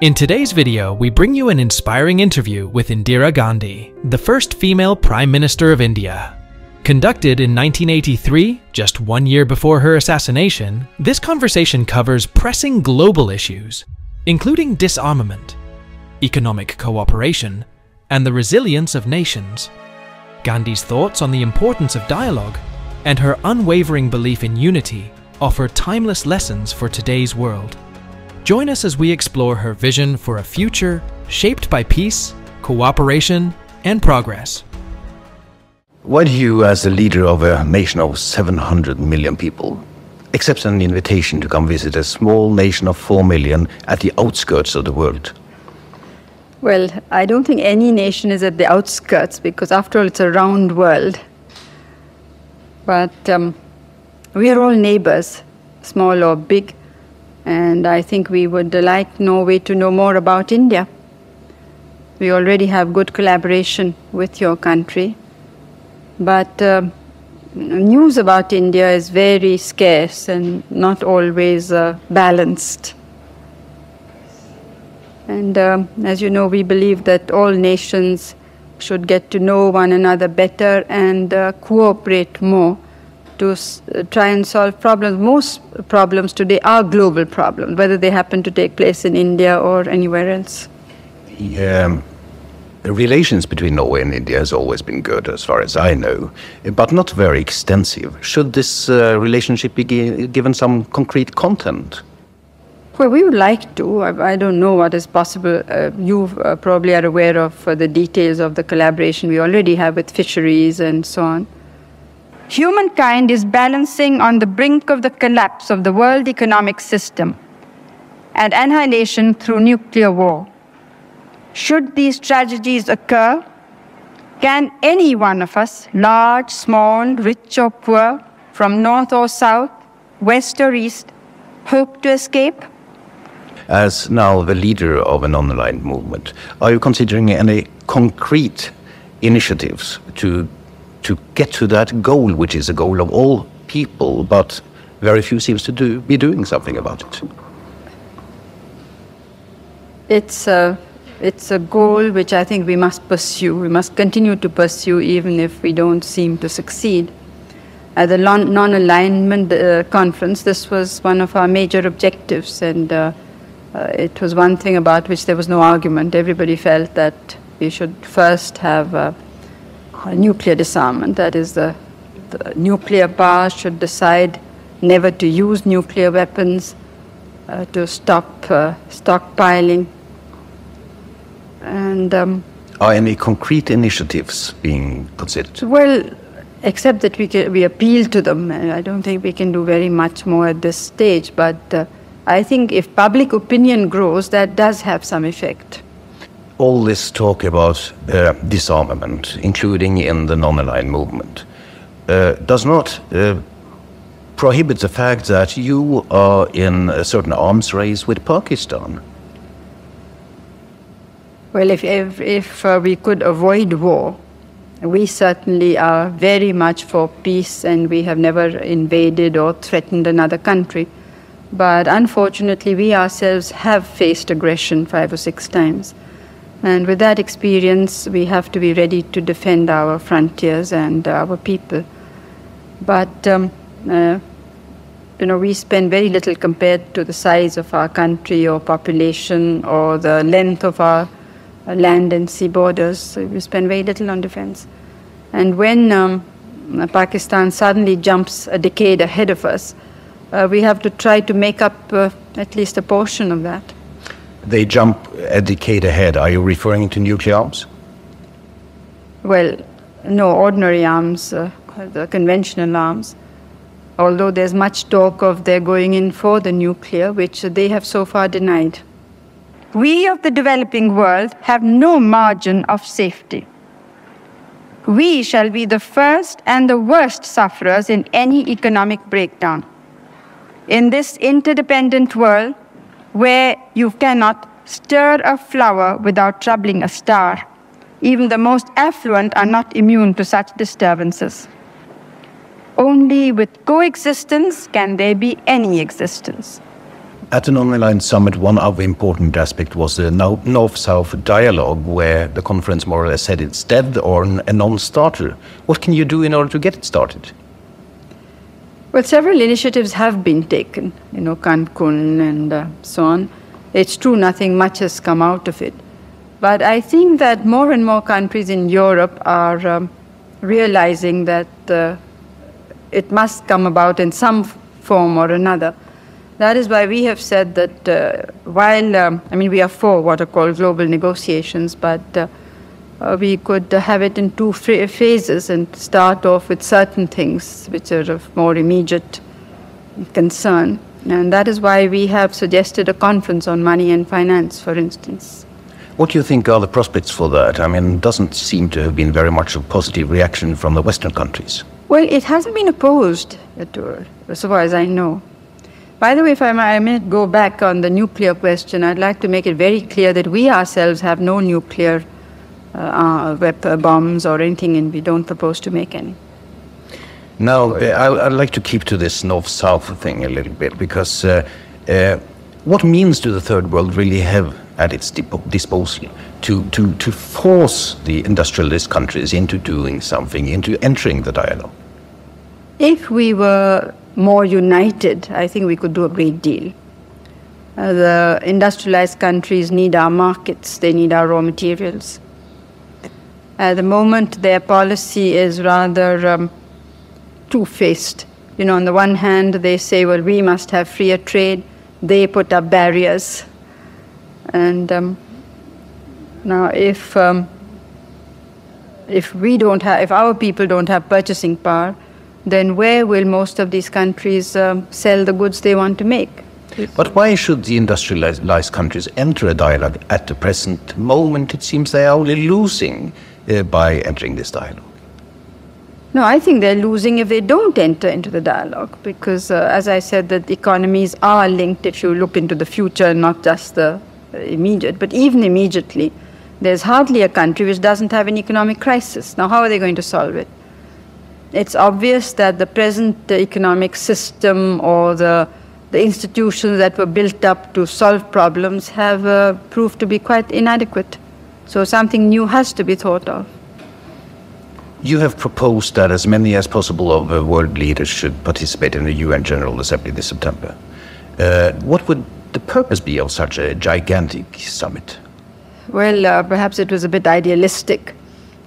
In today's video, we bring you an inspiring interview with Indira Gandhi, the first female Prime Minister of India. Conducted in 1983, just 1 year before her assassination, this conversation covers pressing global issues, including disarmament, economic cooperation, and the resilience of nations. Gandhi's thoughts on the importance of dialogue and her unwavering belief in unity offer timeless lessons for today's world. Join us as we explore her vision for a future shaped by peace, cooperation, and progress. Why do you, as the leader of a nation of 700 million people, accept an invitation to come visit a small nation of 4 million at the outskirts of the world? Well, I don't think any nation is at the outskirts because, after all, it's a round world. But we are all neighbors, small or big, and I think we would like Norway to know more about India. We already have good collaboration with your country, but news about India is very scarce and not always balanced. And as you know, we believe that all nations should get to know one another better and cooperate more to try and solve problems. Most problems today are global problems, whether they happen to take place in India or anywhere else. The relations between Norway and India has always been good, as far as I know, but not very extensive. Should this relationship be given some concrete content? Well, we would like to. I don't know what is possible. You probably are aware of the details of the collaboration we already have with fisheries and so on. Humankind is balancing on the brink of the collapse of the world economic system and annihilation through nuclear war. Should these tragedies occur, can any one of us, large, small, rich or poor, from north or south, west or east, hope to escape? As now the leader of an online movement, are you considering any concrete initiatives to get to that goal, which is a goal of all people, but very few seems to be doing something about it? It's a goal which I think we must pursue. We must continue to pursue even if we don't seem to succeed. At the non-alignment conference, this was one of our major objectives, and it was one thing about which there was no argument. Everybody felt that we should first have a nuclear disarmament. That is, the nuclear powers should decide never to use nuclear weapons, to stop stockpiling. And are any concrete initiatives being considered? Well, except that we appeal to them. I don't think we can do very much more at this stage, but I think if public opinion grows, that does have some effect. All this talk about disarmament, including in the non-aligned movement, does not prohibit the fact that you are in a certain arms race with Pakistan. Well, if we could avoid war, we certainly are very much for peace, and we have never invaded or threatened another country. But unfortunately, we ourselves have faced aggression 5 or 6 times. And with that experience, we have to be ready to defend our frontiers and our people. But, we spend very little compared to the size of our country or population or the length of our land and sea borders. So we spend very little on defense. And when Pakistan suddenly jumps a decade ahead of us, we have to try to make up at least a portion of that. They jump a decade ahead. Are you referring to nuclear arms? Well, no, ordinary arms, the conventional arms. Although there's much talk of their going in for the nuclear, which they have so far denied. We of the developing world have no margin of safety. We shall be the first and the worst sufferers in any economic breakdown. In this interdependent world, where you cannot stir a flower without troubling a star, even the most affluent are not immune to such disturbances. Only with coexistence can there be any existence. At the non-aligned summit, one of the important aspects was the North-South dialogue, where the conference more or less said it's dead or a non-starter. What can you do in order to get it started? Well, several initiatives have been taken, Cancun and so on. It's true, nothing much has come out of it. But I think that more and more countries in Europe are realizing that it must come about in some form or another. That is why we have said that while, we are for what are called global negotiations, but we could have it in two phases and start off with certain things which are of more immediate concern. And that is why we have suggested a conference on money and finance, for instance. What do you think are the prospects for that? It doesn't seem to have been very much of positive reaction from the Western countries. Well, it hasn't been opposed, as far as I know. By the way, if I may go back on the nuclear question, I'd like to make it very clear that we ourselves have no nuclear bombs or anything, and we don't propose to make any. Now, I'd like to keep to this North-South thing a little bit, because what means do the Third World really have at its disposal to force the industrialist countries into doing something, into entering the dialogue? If we were more united, I think we could do a great deal. The industrialized countries need our markets, they need our raw materials. At the moment, their policy is rather two-faced. On the one hand, they say, well, we must have freer trade. They put up barriers. And now, if our people don't have purchasing power, then where will most of these countries sell the goods they want to make? But why should the industrialized countries enter a dialogue at the present moment? It seems they are only losing by entering this dialogue. No, I think they're losing if they don't enter into the dialogue, because, as I said, that economies are linked if you look into the future, not just the immediate. But even immediately, there's hardly a country which doesn't have an economic crisis. Now, how are they going to solve it? It's obvious that the present economic system or the institutions that were built up to solve problems have proved to be quite inadequate. So something new has to be thought of. You have proposed that as many as possible of the world leaders should participate in the UN General Assembly this September. What would the purpose be of such a gigantic summit? Well, perhaps it was a bit idealistic,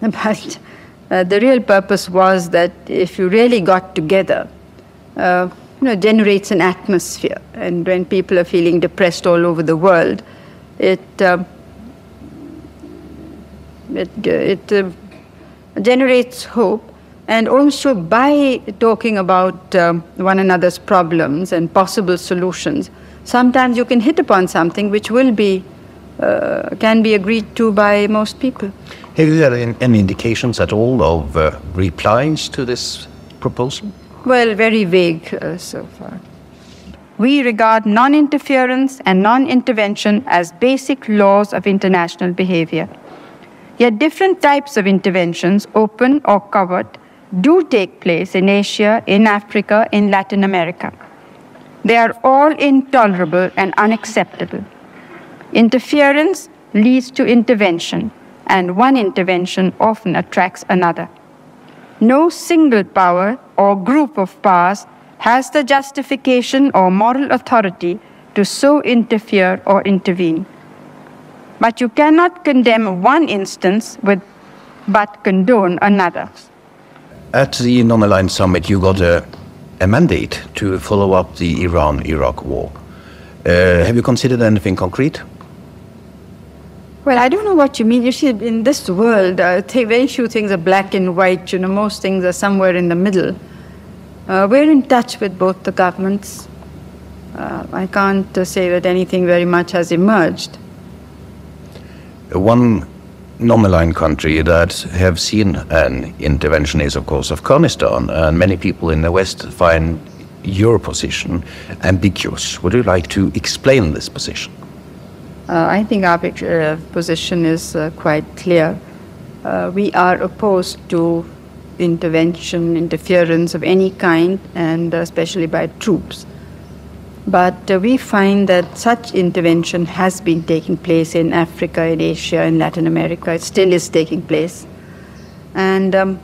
but the real purpose was that if you really got together, generates an atmosphere, and when people are feeling depressed all over the world, it generates hope. And also, by talking about one another's problems and possible solutions, sometimes you can hit upon something which will be can be agreed to by most people. Have you had any indications at all of replies to this proposal? Well, very vague so far. We regard non-interference and non-intervention as basic laws of international behavior. Yet different types of interventions, open or covert, do take place in Asia, in Africa, in Latin America. They are all intolerable and unacceptable. Interference leads to intervention, and one intervention often attracts another. No single power or group of powers has the justification or moral authority to so interfere or intervene. But you cannot condemn one instance but condone another. At the non-aligned summit, you got a mandate to follow up the Iran-Iraq war. Have you considered anything concrete? Well, I don't know what you mean. You see, in this world, very few things are black and white. Most things are somewhere in the middle. We're in touch with both the governments. I can't say that anything very much has emerged. One non-aligned country that have seen an intervention is, of course, Afghanistan, and many people in the West find your position ambiguous. Would you like to explain this position? I think our position is quite clear. We are opposed to intervention, interference of any kind, and especially by troops. But we find that such intervention has been taking place in Africa, in Asia, in Latin America. It still is taking place. And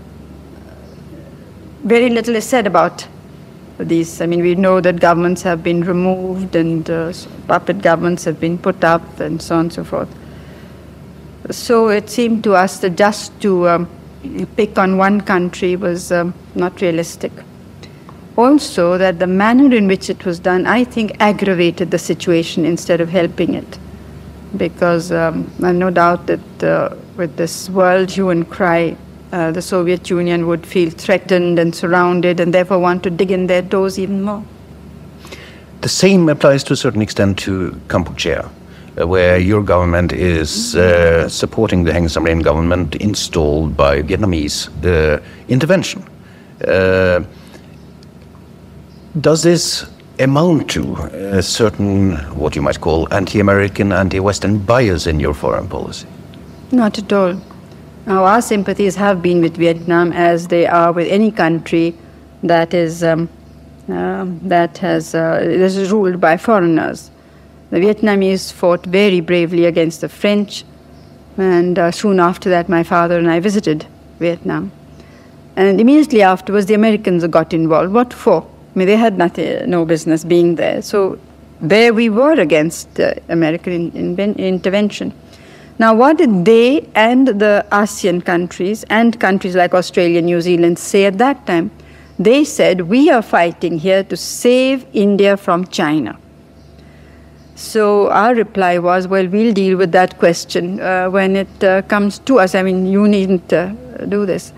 very little is said about these. I mean, we know that governments have been removed and puppet governments have been put up and so on and so forth. So it seemed to us that just to pick on one country was not realistic. Also, that the manner in which it was done, I think, aggravated the situation instead of helping it. Because I have no doubt that with this world hue and cry, the Soviet Union would feel threatened and surrounded and therefore want to dig in their toes even more. The same applies to a certain extent to Cambodia, where your government is supporting the Heng Samrin government installed by Vietnamese intervention. Does this amount to a certain, what you might call, anti-American, anti-Western bias in your foreign policy? Not at all. Now, our sympathies have been with Vietnam as they are with any country that is ruled by foreigners. The Vietnamese fought very bravely against the French, and soon after that my father and I visited Vietnam. And immediately afterwards the Americans got involved. What for? I mean, they had no business being there. So there we were against American intervention. Now, what did they and the ASEAN countries and countries like Australia, New Zealand say at that time? They said, we are fighting here to save India from China. So our reply was, well, we'll deal with that question when it comes to us. I mean, you needn't do this.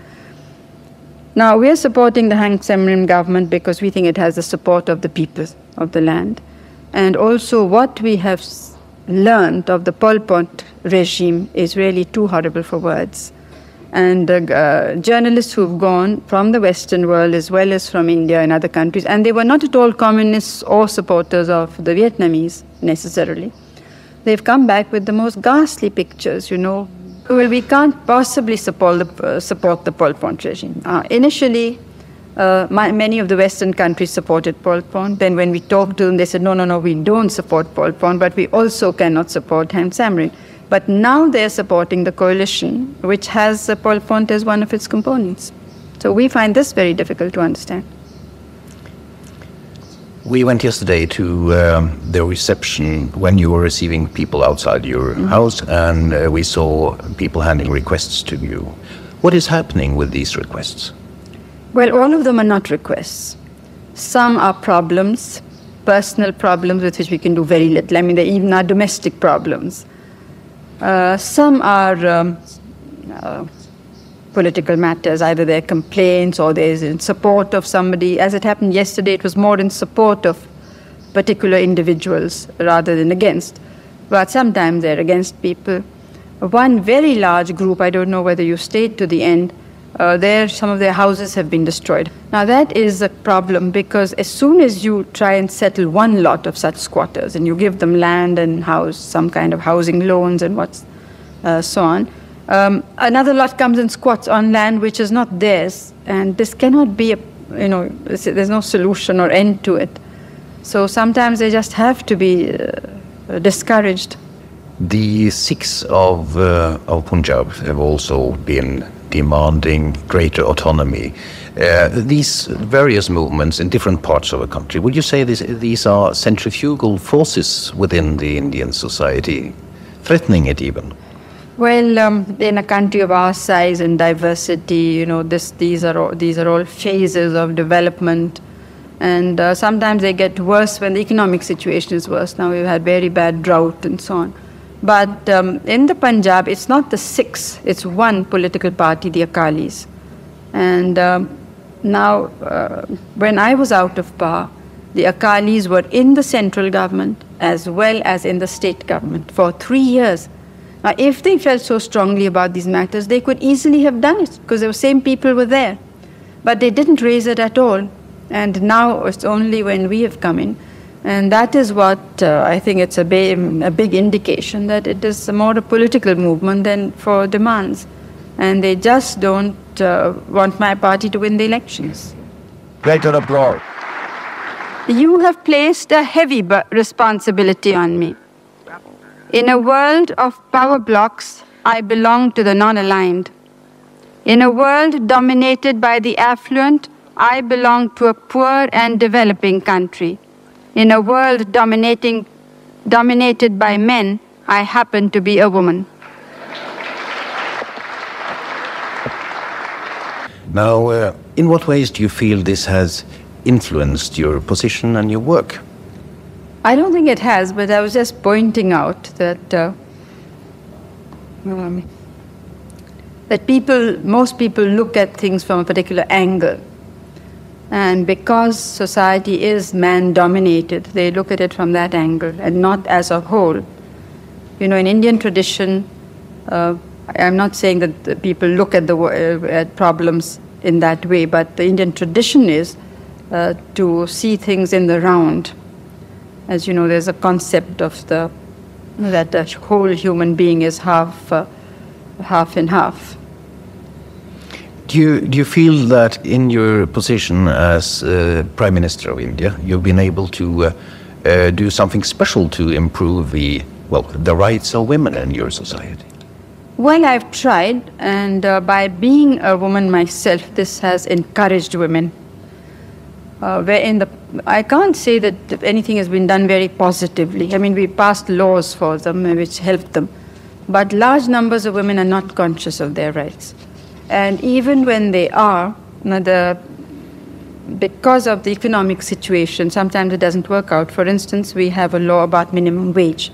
Now, we are supporting the Heng Samrin government because we think it has the support of the people of the land. And also what we have learned of the Pol Pot regime is really too horrible for words. And journalists who've gone from the Western world as well as from India and other countries, and they were not at all communists or supporters of the Vietnamese necessarily. They've come back with the most ghastly pictures, you know. Well, we can't possibly support the Pol Pot regime. Initially, many of the Western countries supported Pol Pot. Then when we talked to them, they said, no, no, no, we don't support Pol Pot, but we also cannot support Heng Samrin. But now they're supporting the coalition, which has Pol Pot as one of its components. So we find this very difficult to understand. We went yesterday to the reception when you were receiving people outside your house, and we saw people handing requests to you. What is happening with these requests? Well, all of them are not requests. Some are problems, personal problems with which we can do very little. I mean, they even are domestic problems. Some are political matters, either they're complaints or there's in support of somebody. As it happened yesterday, it was more in support of particular individuals rather than against. But sometimes they're against people. One very large group, I don't know whether you stayed to the end, some of their houses have been destroyed. Now that is a problem because as soon as you try and settle one lot of such squatters and you give them land and house, some kind of housing loans and so on, another lot comes and squats on land which is not theirs, and this cannot be there's no solution or end to it. So sometimes they just have to be discouraged. The Sikhs of Punjab have also been demanding greater autonomy. These various movements in different parts of the country, would you say these are centrifugal forces within the Indian society, threatening it even? Well, in a country of our size and diversity, these are all phases of development, and sometimes they get worse when the economic situation is worse. Now we've had very bad drought and so on. But in the Punjab, it's not the Sikhs, it's one political party, the Akalis. And now, when I was out of power, the Akalis were in the central government as well as in the state government for 3 years. Now, if they felt so strongly about these matters, they could easily have done it because the same people were there. But they didn't raise it at all. And now it's only when we have come in. And that is what I think it's a big indication that it is more a political movement than for demands. And they just don't want my party to win the elections. Great applause. You have placed a heavy responsibility on me. In a world of power blocks, I belong to the non-aligned. In a world dominated by the affluent, I belong to a poor and developing country. In a world dominated by men, I happen to be a woman. Now, in what ways do you feel this has influenced your position and your work? I don't think it has, but I was just pointing out that most people look at things from a particular angle. And because society is man-dominated, they look at it from that angle and not as a whole. You know, in Indian tradition, I'm not saying that the people look at at problems in that way, but the Indian tradition is to see things in the round. As you know, there's a concept of that the whole human being is half and half. Do you feel that in your position as Prime Minister of India, you've been able to do something special to improve the rights of women in your society? Well, I've tried, and by being a woman myself, this has encouraged women. I can't say that anything has been done very positively. I mean, we passed laws for them which helped them, but large numbers of women are not conscious of their rights. And even when they are, because of the economic situation, sometimes it doesn't work out. For instance, we have a law about minimum wage.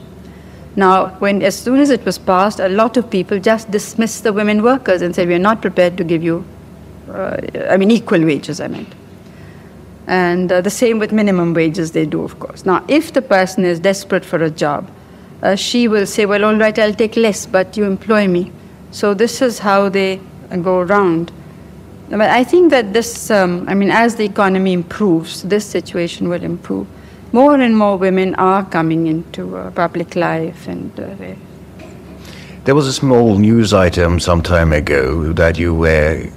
Now, as soon as it was passed, a lot of people just dismissed the women workers and said, we're not prepared to give you, equal wages, I meant. And the same with minimum wages they do, of course. Now, if the person is desperate for a job, she will say, well, all right, I'll take less, but you employ me. So this is how they go around. But I think that this, as the economy improves, this situation will improve. More and more women are coming into public life. And there was a small news item some time ago that you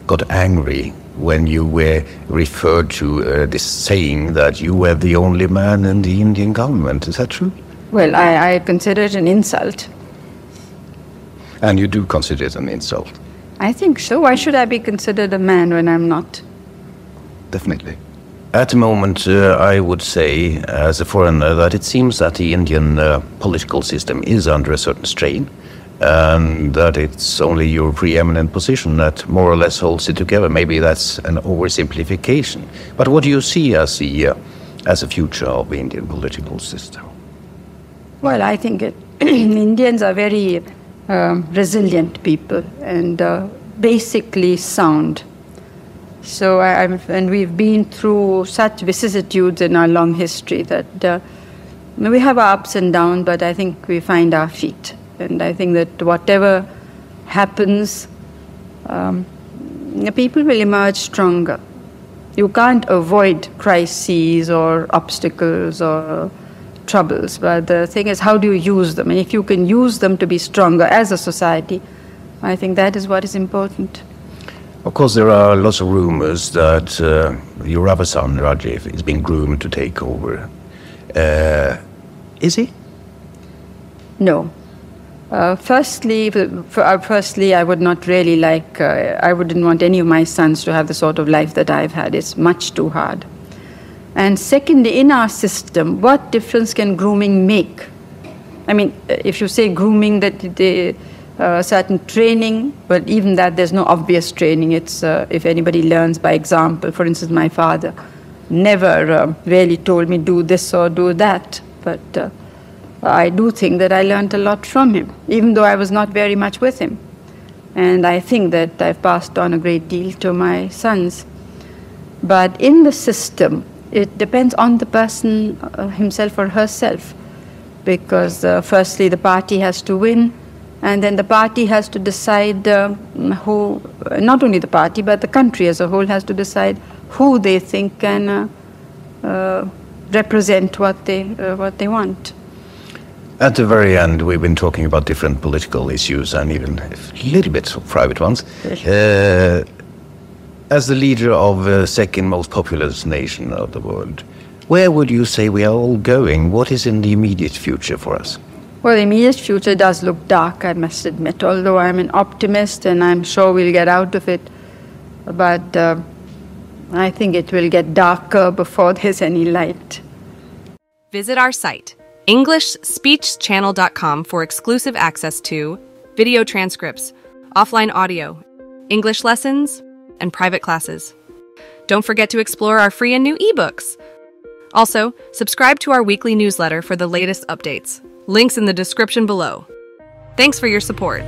got angry when you were referred to this saying that you were the only man in the Indian government. Is that true? Well, I consider it an insult. And you do consider it an insult? I think so. Why should I be considered a man when I'm not? Definitely. At the moment, I would say, as a foreigner, that it seems that the Indian political system is under a certain strain, and that it's only your preeminent position that more or less holds it together. Maybe that's an oversimplification. But what do you see as the future of the Indian political system? Well, I think Indians are very resilient people and basically sound. So, and we've been through such vicissitudes in our long history that we have our ups and downs, but I think we find our feet. And I think that whatever happens, people will emerge stronger. You can't avoid crises or obstacles or troubles, but the thing is, how do you use them? And if you can use them to be stronger as a society, I think that is what is important. Of course, there are lots of rumors that your other son, Rajiv, is being groomed to take over. Is he? No. Firstly, I would not really like, I wouldn't want any of my sons to have the sort of life that I've had. It's much too hard. And secondly, in our system, what difference can grooming make? I mean, if you say grooming, that certain training, but even that, there's no obvious training. It's if anybody learns by example. For instance, my father never really told me do this or do that, but I do think that I learned a lot from him, even though I was not very much with him. And I think that I've passed on a great deal to my sons. But in the system, it depends on the person himself or herself, because firstly, the party has to win, and then the party has to decide who, not only the party, but the country as a whole has to decide who they think can represent what they want. At the very end, we've been talking about different political issues and even a little bit of private ones. As the leader of the second most populous nation of the world, Where would you say we are all going? What is in the immediate future for us? Well, the immediate future does look dark, I must admit, although I'm an optimist and I'm sure we'll get out of it. But I think it will get darker before there's any light. Visit our site, EnglishSpeechChannel.com, for exclusive access to video transcripts, offline audio, English lessons, and private classes. Don't forget to explore our free and new ebooks. Also, subscribe to our weekly newsletter for the latest updates. Links in the description below. Thanks for your support.